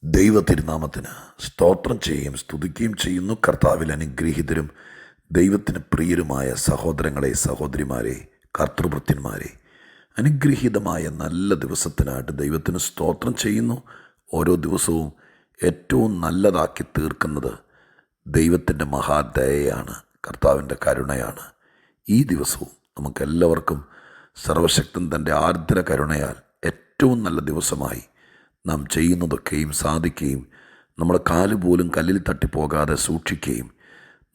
ദൈവ തിരുനാമത്തിന് സ്തോത്രം ചെയ്യുകയും സ്തുതിക്കുകയും ചെയ്യുന്നു. കർത്താവിൽ അനുഗ്രഹീതരും ദൈവത്തിന് പ്രിയരുമായ സഹോദരങ്ങളെ, സഹോദരിമാരെ, കർത്തൃഭൃത്യന്മാരെ, അനുഗ്രഹീതമായ നല്ല ദിവസത്തിനായിട്ട് ദൈവത്തിന് സ്തോത്രം ചെയ്യുന്നു. ഓരോ ദിവസവും ഏറ്റവും നല്ലതാക്കി തീർക്കുന്നത് ദൈവത്തിൻ്റെ മഹാദയയാണ്, കർത്താവിൻ്റെ കരുണയാണ്. ഈ ദിവസവും നമുക്കെല്ലാവർക്കും സർവശക്തൻ തൻ്റെ ആർദ്ര കരുണയാൽ ഏറ്റവും നല്ല ദിവസമായി നാം ചെയ്യുന്നതൊക്കെയും സാധിക്കുകയും നമ്മുടെ കാല് പോലും കല്ലിൽ തട്ടിപ്പോകാതെ സൂക്ഷിക്കുകയും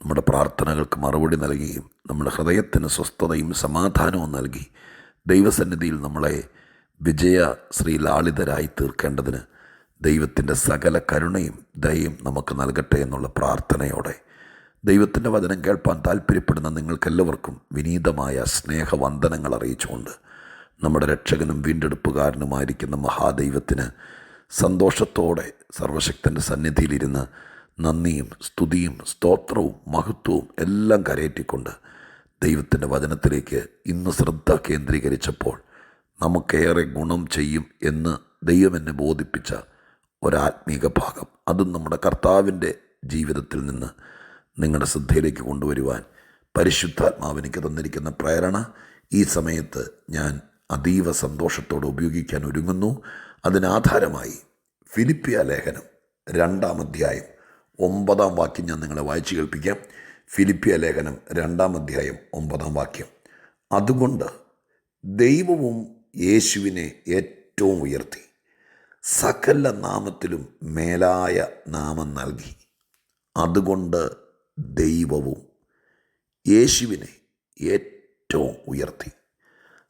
നമ്മുടെ പ്രാർത്ഥനകൾക്ക് മറുപടി നൽകുകയും നമ്മുടെ ഹൃദയത്തിന് സ്വസ്ഥതയും സമാധാനവും നൽകി ദൈവസന്നിധിയിൽ നമ്മളെ വിജയ ശ്രീലാളിതരായി തീർക്കേണ്ടതിന് ദൈവത്തിൻ്റെ സകല കരുണയും ദയയും നമുക്ക് നൽകട്ടെ എന്നുള്ള പ്രാർത്ഥനയോടെ ദൈവത്തിൻ്റെ വചനം കേൾപ്പാൻ താല്പര്യപ്പെടുന്ന നിങ്ങൾക്കെല്ലാവർക്കും വിനീതമായ സ്നേഹവന്ദനങ്ങൾ അറിയിച്ചുകൊണ്ട് നമ്മുടെ രക്ഷകനും വീണ്ടെടുപ്പുകാരനുമായിരിക്കുന്ന മഹാദൈവത്തിന് സന്തോഷത്തോടെ സർവശക്തൻ്റെ സന്നിധിയിലിരുന്ന് നന്ദിയും സ്തുതിയും സ്തോത്രവും മഹത്വവും എല്ലാം കരയേറ്റിക്കൊണ്ട് ദൈവത്തിൻ്റെ വചനത്തിലേക്ക് ഇന്ന് ശ്രദ്ധ കേന്ദ്രീകരിച്ചപ്പോൾ നമുക്കേറെ ഗുണം ചെയ്യും എന്ന് ദൈവം എന്നെ ബോധിപ്പിച്ച ഒരാത്മീക ഭാഗം, അതും നമ്മുടെ കർത്താവിൻ്റെ ജീവിതത്തിൽ നിന്ന് നിങ്ങളുടെ ശ്രദ്ധയിലേക്ക് കൊണ്ടുവരുവാൻ പരിശുദ്ധാത്മാവ് എനിക്ക് തന്നിരിക്കുന്ന പ്രേരണ ഈ സമയത്ത് ഞാൻ അതീവ സന്തോഷത്തോടെ ഉപയോഗിക്കാൻ ഒരുങ്ങുന്നു. അതിനാധാരമായി ഫിലിപ്പിയ ലേഖനം 2-ാം അധ്യായം 9-ാം വാക്യം ഞാൻ നിങ്ങളെ വായിച്ചു കേൾപ്പിക്കാം. ഫിലിപ്പിയ ലേഖനം 2-ാം അധ്യായം 9-ാം വാക്യം. അതുകൊണ്ട് ദൈവവും യേശുവിനെ ഏറ്റവും ഉയർത്തി സകല നാമത്തിലും മേലായ നാമം നൽകി. അതുകൊണ്ട് ദൈവവും യേശുവിനെ ഏറ്റവും ഉയർത്തി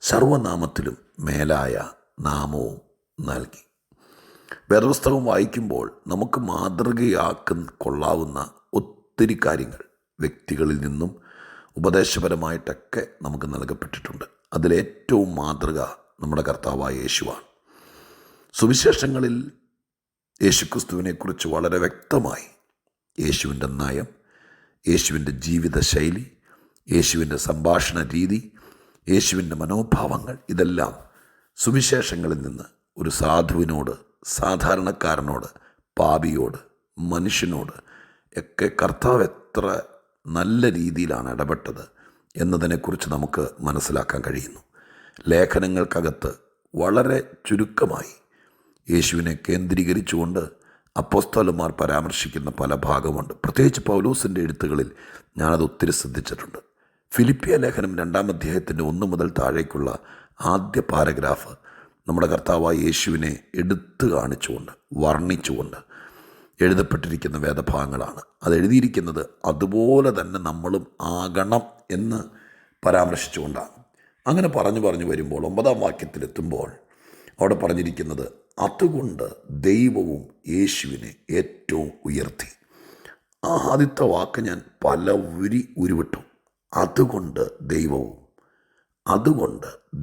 സർവനാമത്തിലും മേലായ നാമവും നൽകി. വേദപുസ്തകം വായിക്കുമ്പോൾ നമുക്ക് കൊള്ളാവുന്ന ഒത്തിരി കാര്യങ്ങൾ വ്യക്തികളിൽ നിന്നും ഉപദേശപരമായിട്ടൊക്കെ നമുക്ക് നൽകപ്പെട്ടിട്ടുണ്ട്. അതിലേറ്റവും മാതൃക നമ്മുടെ കർത്താവായ യേശുവാണ്. സുവിശേഷങ്ങളിൽ യേശുക്രിസ്തുവിനെക്കുറിച്ച് വളരെ വ്യക്തമായി യേശുവിൻ്റെ നയം, യേശുവിൻ്റെ ജീവിതശൈലി, യേശുവിൻ്റെ സംഭാഷണ രീതി, യേശുവിൻ്റെ മനോഭാവങ്ങൾ, ഇതെല്ലാം സുവിശേഷങ്ങളിൽ നിന്ന് ഒരു സാധുവിനോട്, സാധാരണക്കാരനോട്, പാപിയോട്, മനുഷ്യനോട് ഒക്കെ കർത്താവ് എത്ര നല്ല രീതിയിലാണ് ഇടപെട്ടത് എന്നതിനെക്കുറിച്ച് നമുക്ക് മനസ്സിലാക്കാൻ കഴിയുന്നു. ലേഖനങ്ങൾക്കകത്ത് വളരെ ചുരുക്കമായി യേശുവിനെ കേന്ദ്രീകരിച്ചുകൊണ്ട് അപ്പോസ്തലന്മാർ പരാമർശിക്കുന്ന പല ഭാഗമുണ്ട്. പ്രത്യേകിച്ച് പൗലോസിൻ്റെ എഴുത്തുകളിൽ ഞാനത് ഒത്തിരി ശ്രദ്ധിച്ചിട്ടുണ്ട്. ഫിലിപ്പിയ ലേഖനം 2-ാം അധ്യായത്തിൻ്റെ 1 മുതൽ താഴേക്കുള്ള ആദ്യ പാരഗ്രാഫ് നമ്മുടെ കർത്താവായ യേശുവിനെ എടുത്തു കാണിച്ചുകൊണ്ട്, വർണ്ണിച്ചുകൊണ്ട് എഴുതപ്പെട്ടിരിക്കുന്ന വേദഭാഗങ്ങളാണ്. അത് എഴുതിയിരിക്കുന്നത് അതുപോലെ തന്നെ നമ്മളും ആകണം എന്ന് പരാമർശിച്ചുകൊണ്ടാണ്. അങ്ങനെ പറഞ്ഞു വരുമ്പോൾ 9-ാം വാക്യത്തിലെത്തുമ്പോൾ അവിടെ പറഞ്ഞിരിക്കുന്നത്, അതുകൊണ്ട് ദൈവവും യേശുവിനെ ഏറ്റവും ഉയർത്തി. ആ ആദ്യത്തെ വാക്ക് ഞാൻ പല ഉരുവിട്ടു. അതുകൊണ്ട്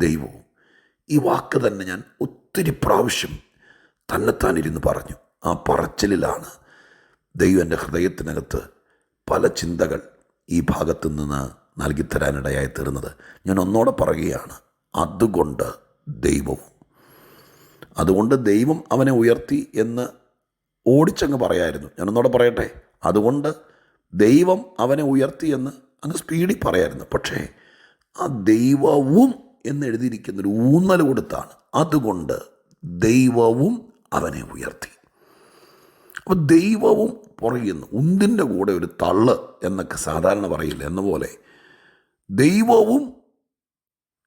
ദൈവവും. ഈ വാക്ക് തന്നെ ഞാൻ ഒത്തിരി പ്രാവശ്യം തന്നെത്താനിരുന്ന് പറഞ്ഞു. ആ പറച്ചിലിലാണ് ദൈവം എൻ്റെ ഹൃദയത്തിനകത്ത് പല ചിന്തകൾ ഈ ഭാഗത്തു നിന്ന് നൽകിത്തരാനിടയായി തീർന്നത്. ഞാൻ ഒന്നോടെ പറയുകയാണ്, അതുകൊണ്ട് ദൈവം അവനെ ഉയർത്തി എന്ന് ഓടിച്ചങ്ങ് പറയായിരുന്നു. ഞാനൊന്നോടെ പറയട്ടെ, അതുകൊണ്ട് ദൈവം അവനെ ഉയർത്തി എന്ന് അങ്ങ് സ്പീഡിൽ പറയായിരുന്നു. പക്ഷേ ആ ദൈവവും എന്ന് എഴുതിയിരിക്കുന്നൊരു ഊന്നൽ കൊടുത്താണ്. അതുകൊണ്ട് ദൈവവും അവനെ ഉയർത്തി. അപ്പോൾ ദൈവവും പറയുന്നു, ഉന്തിൻ്റെ കൂടെ ഒരു തള്ള് എന്നൊക്കെ സാധാരണ പറയില്ല എന്ന പോലെ ദൈവവും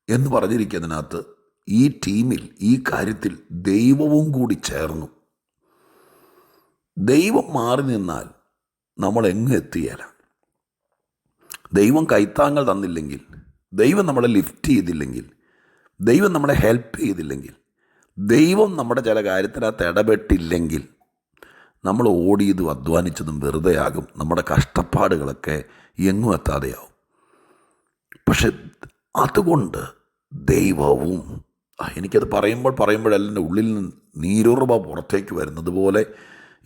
എന്ന് പറഞ്ഞിരിക്കുന്നതിനകത്ത് ഈ ടീമിൽ, ഈ കാര്യത്തിൽ ദൈവവും കൂടി ചേർന്നു. ദൈവം മാറി നിന്നാൽ നമ്മൾ എങ്ങും എത്തിയേല. ദൈവം കൈത്താങ്ങൾ തന്നില്ലെങ്കിൽ, ദൈവം നമ്മളെ ലിഫ്റ്റ് ചെയ്തില്ലെങ്കിൽ, ദൈവം നമ്മളെ ഹെൽപ്പ് ചെയ്തില്ലെങ്കിൽ, ദൈവം നമ്മുടെ ചില കാര്യത്തിനകത്ത് ഇടപെട്ടില്ലെങ്കിൽ നമ്മൾ ഓടിയതും അധ്വാനിച്ചതും വെറുതെയാകും. നമ്മുടെ കഷ്ടപ്പാടുകളൊക്കെ എങ്ങും എത്താതെയാവും. പക്ഷെ അതുകൊണ്ട് ദൈവവും, എനിക്കത് പറയുമ്പോഴെല്ലാം എൻ്റെ ഉള്ളിൽ നിന്ന് നീരുറവ പുറത്തേക്ക് വരുന്നത് പോലെ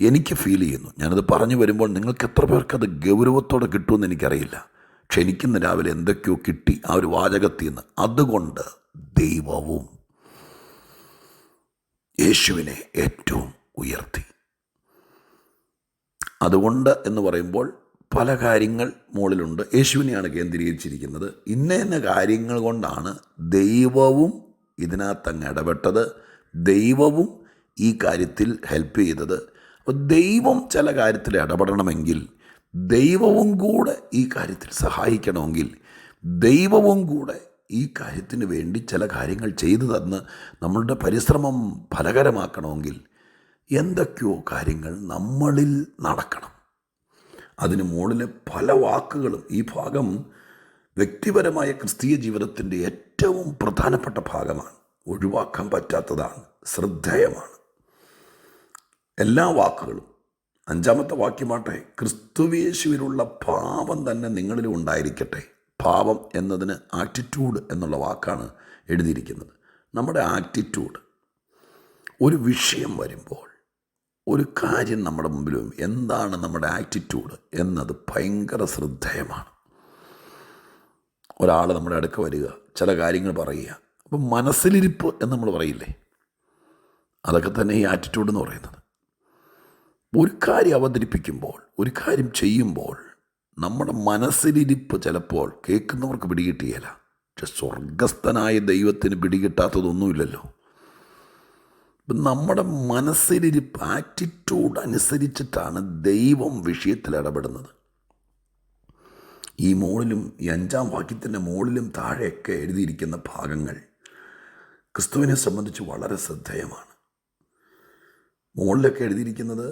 എനിക്ക് ഫീൽ ചെയ്യുന്നു. ഞാനത് പറഞ്ഞു വരുമ്പോൾ നിങ്ങൾക്ക് എത്ര പേർക്ക് അത് ഗൗരവത്തോടെ കിട്ടുമെന്ന് എനിക്കറിയില്ല. പക്ഷെ എനിക്കിന്ന് രാവിലെ എന്തൊക്കെയോ കിട്ടി ആ ഒരു വാചകത്തിൽ നിന്ന്. അതുകൊണ്ട് ദൈവവും യേശുവിനെ ഏറ്റവും ഉയർത്തി. അതുകൊണ്ട് എന്ന് പറയുമ്പോൾ പല കാര്യങ്ങൾ മുകളിലുണ്ട്. യേശുവിനെയാണ് കേന്ദ്രീകരിച്ചിരിക്കുന്നത്. ഇന്ന ഇന്ന കാര്യങ്ങൾ കൊണ്ടാണ് ദൈവവും ഇതിനകത്തങ്ങ് ഇടപെട്ടത്, ദൈവവും ഈ കാര്യത്തിൽ ഹെൽപ്പ് ചെയ്തത്. അപ്പോൾ ദൈവം ചില കാര്യത്തിൽ ഇടപെടണമെങ്കിൽ, ദൈവവും കൂടെ ഈ കാര്യത്തിൽ സഹായിക്കണമെങ്കിൽ, ദൈവവും കൂടെ ഈ കാര്യത്തിന് വേണ്ടി ചില കാര്യങ്ങൾ ചെയ്തു തന്ന് നമ്മളുടെ പരിശ്രമം ഫലകരമാക്കണമെങ്കിൽ എന്തൊക്കെയോ കാര്യങ്ങൾ നമ്മളിൽ നടക്കണം. അതിന് മുകളിലെ പല വാക്കുകളും, ഈ ഭാഗം വ്യക്തിപരമായ ക്രിസ്തീയ ജീവിതത്തിൻ്റെ ഏറ്റവും പ്രധാനപ്പെട്ട ഭാഗമാണ്, ഒഴിവാക്കാൻ പറ്റാത്തതാണ്, ശ്രദ്ധേയമാണ്. എല്ലാ വാക്കുകളും. 5-ാമത്തെ വാക്യമാട്ടെ, ക്രിസ്തുയേശുവിലുള്ള ഭാവം തന്നെ നിങ്ങളിലും ഉണ്ടായിരിക്കട്ടെ. ഭാവം എന്നതിന് ആറ്റിറ്റ്യൂഡ് എന്നുള്ള വാക്കാണ് എഴുതിയിരിക്കുന്നത്. നമ്മുടെ ആറ്റിറ്റ്യൂഡ്, ഒരു വിഷയം വരുമ്പോൾ, ഒരു കാര്യം നമ്മുടെ മുമ്പിൽ വരും, എന്താണ് നമ്മുടെ ആറ്റിറ്റ്യൂഡ് എന്നത് ഭയങ്കര ശ്രദ്ധേയമാണ്. ഒരാൾ നമ്മുടെ അടുക്ക വരിക, ചില കാര്യങ്ങൾ പറയുക, അപ്പം മനസ്സിലിരിപ്പ് എന്ന് നമ്മൾ പറയില്ലേ, അതൊക്കെ തന്നെ ഈ ആറ്റിറ്റ്യൂഡ് എന്ന് പറയുന്നത്. ഒരു കാര്യം അവതരിപ്പിക്കുമ്പോൾ, ഒരു കാര്യം ചെയ്യുമ്പോൾ നമ്മുടെ മനസ്സിലിരിപ്പ് ചിലപ്പോൾ കേൾക്കുന്നവർക്ക് പിടികിട്ടിയല്ല. പക്ഷെ സ്വർഗസ്ഥനായ ദൈവത്തിന് പിടികിട്ടാത്തതൊന്നുമില്ലല്ലോ. നമ്മുടെ മനസ്സിലിരിപ്പ്, ആറ്റിറ്റ്യൂഡ് അനുസരിച്ചിട്ടാണ് ദൈവം വിഷയത്തിൽ ഇടപെടുന്നത്. ഈ മുകളിലും ഈ 5-ാം വാക്യത്തിൻ്റെ മുകളിലും താഴെയൊക്കെ എഴുതിയിരിക്കുന്ന ഭാഗങ്ങൾ ക്രിസ്തുവിനെ സംബന്ധിച്ച് വളരെ ശ്രദ്ധേയമാണ്. മുകളിലൊക്കെ എഴുതിയിരിക്കുന്നത്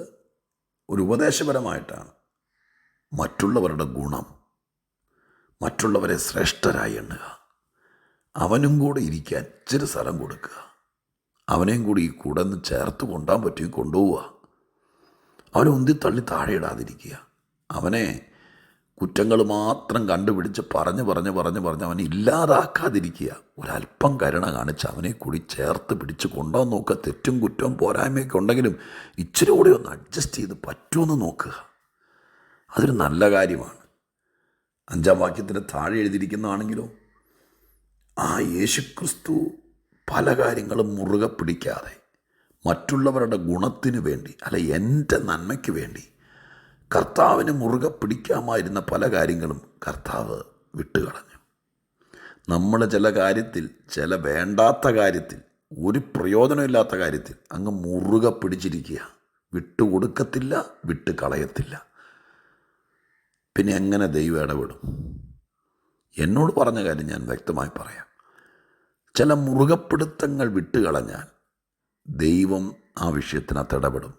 ഒരു ഉപദേശപരമായിട്ടാണ്. മറ്റുള്ളവരുടെ ഗുണം, മറ്റുള്ളവരെ ശ്രേഷ്ഠരായി എണ്ണുക, അവനും കൂടെ ഇരിക്കാൻ ഇച്ചിരി സ്ഥലം കൊടുക്കുക, അവനെയും കൂടി ഈ കൂടെ നിന്ന് ചേർത്ത് കൊണ്ടാൻ പറ്റുമെങ്കിൽ കൊണ്ടുപോവുക, അവനെ ഉന്തി തള്ളി താഴെ ഇടാതിരിക്കുക, അവനെ കുറ്റങ്ങൾ മാത്രം കണ്ടുപിടിച്ച് പറഞ്ഞ് അവനെ ഇല്ലാതാക്കാതിരിക്കുക, ഒരല്പം കരുണ കാണിച്ച് അവനെ കൂടി ചേർത്ത് പിടിച്ച് കൊണ്ടുപോകാൻ നോക്കുക. തെറ്റും കുറ്റവും പോരായ്മയൊക്കെ ഉണ്ടെങ്കിലും ഇച്ചിരി കൂടി ഒന്ന് അഡ്ജസ്റ്റ് ചെയ്ത് പറ്റുമെന്ന് നോക്കുക. അതൊരു നല്ല കാര്യമാണ്. 5-ാം വാക്യത്തിന് താഴെ എഴുതിയിരിക്കുന്നതാണെങ്കിലോ, ആ യേശുക്രിസ്തു പല കാര്യങ്ങളും മുറുകെ പിടിക്കാതെ മറ്റുള്ളവരുടെ ഗുണത്തിന് വേണ്ടി, അല്ല എൻ്റെ നന്മയ്ക്ക് വേണ്ടി കർത്താവിന് മുറുകെ പിടിക്കാമായിരുന്ന പല കാര്യങ്ങളും കർത്താവ് വിട്ടുകളഞ്ഞു. നമ്മൾ ചില കാര്യത്തിൽ, ചില വേണ്ടാത്ത കാര്യത്തിൽ, ഒരു പ്രയോജനമില്ലാത്ത കാര്യത്തിൽ അങ്ങ് മുറുകെ പിടിച്ചിരിക്കുക, വിട്ടുകൊടുക്കത്തില്ല, വിട്ട് കളയത്തില്ല. പിന്നെ എങ്ങനെ ദൈവം ഇടപെടും? എന്നോട് പറഞ്ഞ കാര്യം ഞാൻ വ്യക്തമായി പറയാം. ചില മുറുകപ്പിടുത്തങ്ങൾ വിട്ടുകളഞ്ഞാൽ ദൈവം ആ വിഷയത്തിനകത്ത് ഇടപെടും.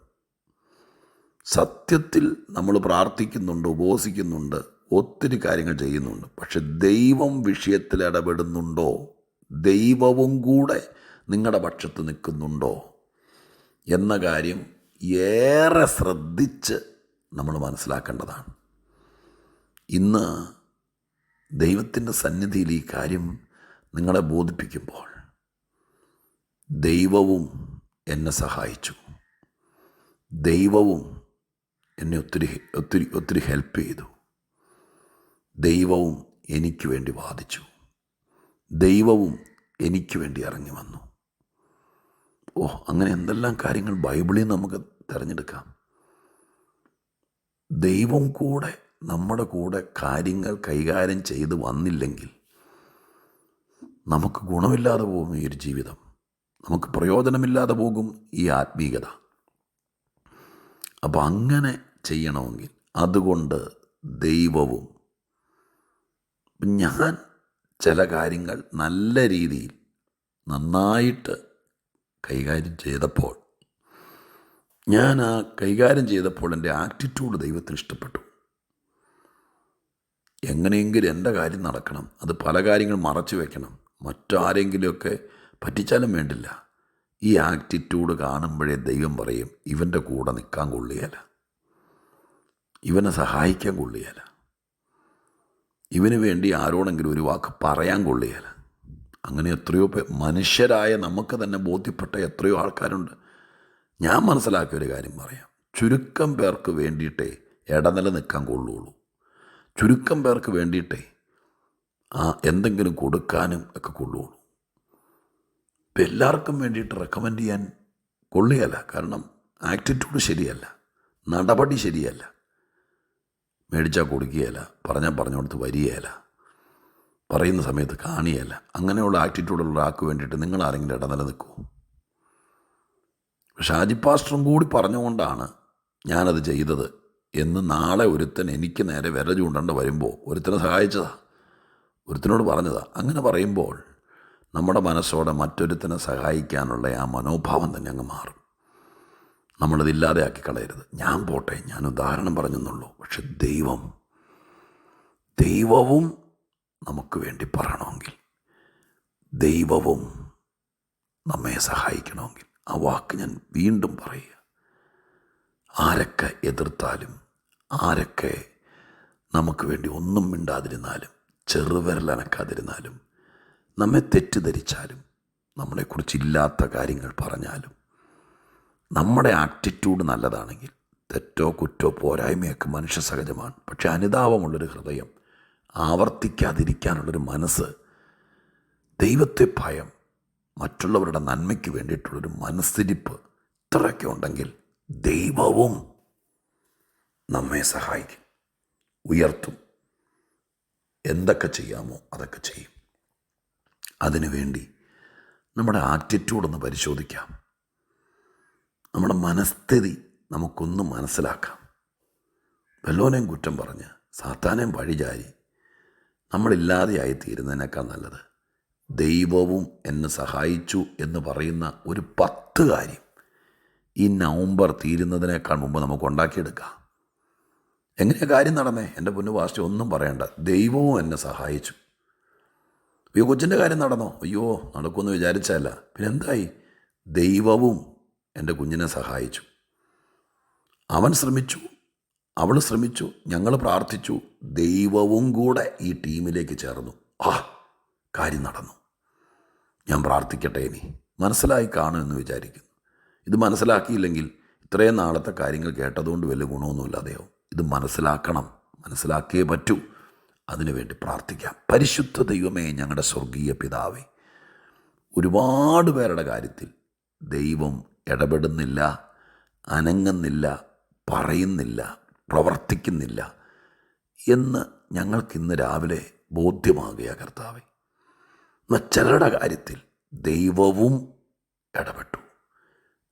സത്യത്തിൽ നമ്മൾ പ്രാർത്ഥിക്കുന്നുണ്ട്, ഉപവസിക്കുന്നുണ്ട്, ഒത്തിരി കാര്യങ്ങൾ ചെയ്യുന്നുണ്ട്. പക്ഷെ ദൈവം വിഷയത്തിൽ ഇടപെടുന്നുണ്ടോ? ദൈവവും കൂടെ നിങ്ങളുടെ പക്ഷത്ത് നിൽക്കുന്നുണ്ടോ എന്ന കാര്യം ഏറെ ശ്രദ്ധിച്ച് നമ്മൾ മനസ്സിലാക്കേണ്ടതാണ്. ഇന്ന് ദൈവത്തിൻ്റെ സന്നിധിയിൽ ഈ കാര്യം നിങ്ങളെ ബോധിപ്പിക്കുമ്പോൾ, ദൈവവും എന്നെ സഹായിച്ചു, ദൈവവും എന്നെ ഒത്തിരി ഹെൽപ്പ് ചെയ്തു, ദൈവവും എനിക്ക് വേണ്ടി വാദിച്ചു, ദൈവവും എനിക്ക് വേണ്ടി ഇറങ്ങി വന്നു. അങ്ങനെ എന്തെല്ലാം കാര്യങ്ങൾ ബൈബിളിൽ നമുക്ക് തിരഞ്ഞെടുക്കാം. ദൈവം കൂടെ നമ്മുടെ കൂടെ കാര്യങ്ങൾ കൈകാര്യം ചെയ്ത് വന്നില്ലെങ്കിൽ നമുക്ക് ഗുണമില്ലാതെ പോകും ഈ ഒരു ജീവിതം, നമുക്ക് പ്രയോജനമില്ലാതെ പോകും ഈ ആത്മീയത. അപ്പോൾ അങ്ങനെ ചെയ്യണമെങ്കിൽ അതുകൊണ്ട് ദൈവവും, ഞാൻ ചില കാര്യങ്ങൾ നല്ല രീതിയിൽ നന്നായിട്ട് കൈകാര്യം ചെയ്തപ്പോൾ, ഞാൻ ആ കൈകാര്യം ചെയ്തപ്പോൾ എൻ്റെ ആറ്റിറ്റ്യൂഡ് ദൈവത്തിന് ഇഷ്ടപ്പെട്ടു. എങ്ങനെയെങ്കിലും എൻ്റെ കാര്യം നടക്കണം, അത് പല കാര്യങ്ങൾ മറച്ചു വയ്ക്കണം, മറ്റാരെങ്കിലുമൊക്കെ പറ്റിച്ചാലും വേണ്ടില്ല. ഈ ആറ്റിറ്റ്യൂഡ് കാണുമ്പോഴേ ദൈവം പറയും, ഇവൻ്റെ കൂടെ നിൽക്കാൻ കൊള്ളുകയില്ല, ഇവനെ സഹായിക്കാൻ കൊള്ളുകയില്ല, ഇവന് വേണ്ടി ആരോടെങ്കിലും ഒരു വാക്ക് പറയാൻ കൊള്ളുകയില്ല. അങ്ങനെ എത്രയോ മനുഷ്യരായ നമുക്ക് തന്നെ ബോധ്യപ്പെട്ട എത്രയോ ആൾക്കാരുണ്ട്. ഞാൻ മനസ്സിലാക്കിയ ഒരു കാര്യം പറയാം. ചുരുക്കം പേർക്ക് വേണ്ടിയിട്ടേ ഇടനില നിൽക്കാൻ കൊള്ളുള്ളൂ. ചുരുക്കം പേർക്ക് വേണ്ടിയിട്ടേ എന്തെങ്കിലും കൊടുക്കാനും ഒക്കെ കൊള്ളുള്ളൂ. ഇപ്പം എല്ലാവർക്കും വേണ്ടിയിട്ട് റെക്കമെൻഡ് ചെയ്യാൻ കൊള്ളുകയല്ല. കാരണം ആറ്റിറ്റ്യൂഡ് ശരിയല്ല, നടപടി ശരിയല്ല, മേടിച്ചാൽ കൊടുക്കുകയില്ല, പറഞ്ഞാൽ പറഞ്ഞുകൊടുത്ത് വരികയില്ല, പറയുന്ന സമയത്ത് കാണിയല്ല. അങ്ങനെയുള്ള ആറ്റിറ്റ്യൂഡുള്ള ഒരാൾക്ക് വേണ്ടിയിട്ട് നിങ്ങൾ ആരെങ്കിലും ഇടനില നിൽക്കുമോ? ഷാജി പാസ്റ്ററും കൂടി പറഞ്ഞുകൊണ്ടാണ് ഞാനത് ചെയ്തത് എന്ന് നാളെ ഒരുത്തൻ എനിക്ക് നേരെ വിരൽ ചൂണ്ടേണ്ട വരുമ്പോൾ ഒരുത്തനെ സഹായിച്ചതാ, ഒരുത്തനോട് പറഞ്ഞതാ. അങ്ങനെ പറയുമ്പോൾ നമ്മുടെ മനസ്സോടെ മറ്റൊരുത്തനെ സഹായിക്കാനുള്ള ആ മനോഭാവം തന്നെ അങ്ങ് മാറും. നമ്മളതില്ലാതെ ആക്കി കളയരുത്. ഞാൻ പോട്ടെ, ഞാൻ ഉദാഹരണം പറഞ്ഞെന്നുള്ളൂ. പക്ഷെ ദൈവവും നമുക്ക് വേണ്ടി പറയണമെങ്കിൽ, ദൈവവും നമ്മെ സഹായിക്കണമെങ്കിൽ, ആ വാക്ക് ഞാൻ വീണ്ടും പറയുക, ആരൊക്കെ എതിർത്താലും, ആരൊക്കെ നമുക്ക് വേണ്ടി ഒന്നും മിണ്ടാതിരുന്നാലും, ചെറുവിരലനക്കാതിരുന്നാലും, നമ്മെ തെറ്റിദ്ധരിച്ചാലും, നമ്മളെക്കുറിച്ചില്ലാത്ത കാര്യങ്ങൾ പറഞ്ഞാലും, നമ്മുടെ ആറ്റിറ്റ്യൂഡ് നല്ലതാണെങ്കിൽ, തെറ്റോ കുറ്റോ പോരായ്മയൊക്കെ മനുഷ്യ സഹജമാണ്. പക്ഷെ അനുതാപമുള്ളൊരു ഹൃദയം, ആവർത്തിക്കാതിരിക്കാനുള്ളൊരു മനസ്സ്, ദൈവത്തെ ഭയം, മറ്റുള്ളവരുടെ നന്മയ്ക്ക് വേണ്ടിയിട്ടുള്ളൊരു മനസ്സിരിപ്പ്, ഇത്രയൊക്കെ ഉണ്ടെങ്കിൽ ദൈവവും നമ്മെ സഹായിക്കും, ഉയർത്തും. എന്തൊക്കെ ചെയ്യാമോ അതൊക്കെ ചെയ്യും. അതിനുവേണ്ടി നമ്മുടെ ആറ്റിറ്റ്യൂഡൊന്ന് പരിശോധിക്കാം. നമ്മുടെ മനസ്ഥിതി നമുക്കൊന്ന് മനസ്സിലാക്കാം. വല്ലോനെയും കുറ്റം പറഞ്ഞ് സാത്താനെയും വഴിചാരി നമ്മളില്ലാതെയായി തീരുന്നതിനേക്കാൾ നല്ലത് ദൈവവും എന്നെ സഹായിച്ചു എന്ന് പറയുന്ന ഒരു 10 കാര്യം ഈ നവംബർ തീരുന്നതിനേക്കാൾ മുമ്പ് നമുക്ക് ഉണ്ടാക്കിയെടുക്കാം. എങ്ങനെയാണ് കാര്യം നടന്നേ? എൻ്റെ പൊന്നു പാസ്റ്റർ, ഒന്നും പറയണ്ട, ദൈവവും എന്നെ സഹായിച്ചു. അയ്യോ, കൊച്ചിൻ്റെ കാര്യം നടന്നോ? അയ്യോ, നടക്കുമെന്ന് വിചാരിച്ചല്ല. പിന്നെ എന്തായി? ദൈവവും എൻ്റെ കുഞ്ഞിനെ സഹായിച്ചു. അവൻ ശ്രമിച്ചു, അവൾ ശ്രമിച്ചു, ഞങ്ങൾ പ്രാർത്ഥിച്ചു, ദൈവവും കൂടെ ഈ ടീമിലേക്ക് ചേർന്നു. കാര്യം നടന്നു. ഞാൻ പ്രാർത്ഥിക്കട്ടെ, ഇനി മനസ്സിലായി കാണുമെന്ന് വിചാരിക്കുന്നു. ഇത് മനസ്സിലാക്കിയില്ലെങ്കിൽ ഇത്രയും നാളത്തെ കാര്യങ്ങൾ കേട്ടതുകൊണ്ട് വലിയ ഗുണമൊന്നുമില്ലാതെയോ. ഇത് മനസ്സിലാക്കണം, മനസ്സിലാക്കിയേ പറ്റൂ. അതിനുവേണ്ടി പ്രാർത്ഥിക്കാം. പരിശുദ്ധ ദൈവമേ, ഞങ്ങളുടെ സ്വർഗീയ പിതാവേ, ഒരുപാട് പേരുടെ കാര്യത്തിൽ ദൈവം ഇടപെടുന്നില്ല, അനങ്ങുന്നില്ല, പറയുന്നില്ല, പ്രവർത്തിക്കുന്നില്ല എന്ന് ഞങ്ങൾക്കിന്ന് രാവിലെ ബോധ്യമാകുക കർത്താവേ. എന്നാൽ ചിലരുടെ കാര്യത്തിൽ ദൈവവും ഇടപെട്ടു,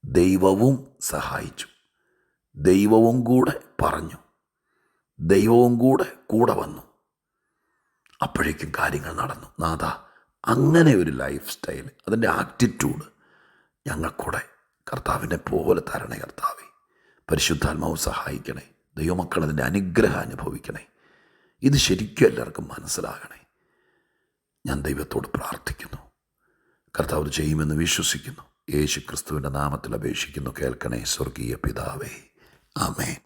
ദൈവവും സഹായിച്ചു, ദൈവവും കൂടെ പറഞ്ഞു, ദൈവവും കൂടെ വന്നു. അപ്പോഴേക്കും കാര്യങ്ങൾ നടന്നു. നാഥ, അങ്ങനെ ഒരു ലൈഫ് സ്റ്റൈൽ, അതിൻ്റെ ആറ്റിറ്റ്യൂഡ് ഞങ്ങൾക്കൂടെ കർത്താവിനെ പോലെ തരണേ കർത്താവേ. പരിശുദ്ധാത്മാവ് സഹായിക്കണേ. ദൈവമക്കൾ അതിൻ്റെ അനുഗ്രഹം അനുഭവിക്കണേ. ഇത് ശരിക്കും എല്ലാവർക്കും മനസ്സിലാകണേ. ഞാൻ ദൈവത്തോട് പ്രാർത്ഥിക്കുന്നു. കർത്താവ് ചെയ്യുമെന്ന് വിശ്വസിക്കുന്നു. യേശു ക്രിസ്തുവിൻ്റെ നാമത്തിൽ അപേക്ഷിക്കുന്നു. കേൾക്കണേ സ്വർഗീയ പിതാവേ. ആമേൻ.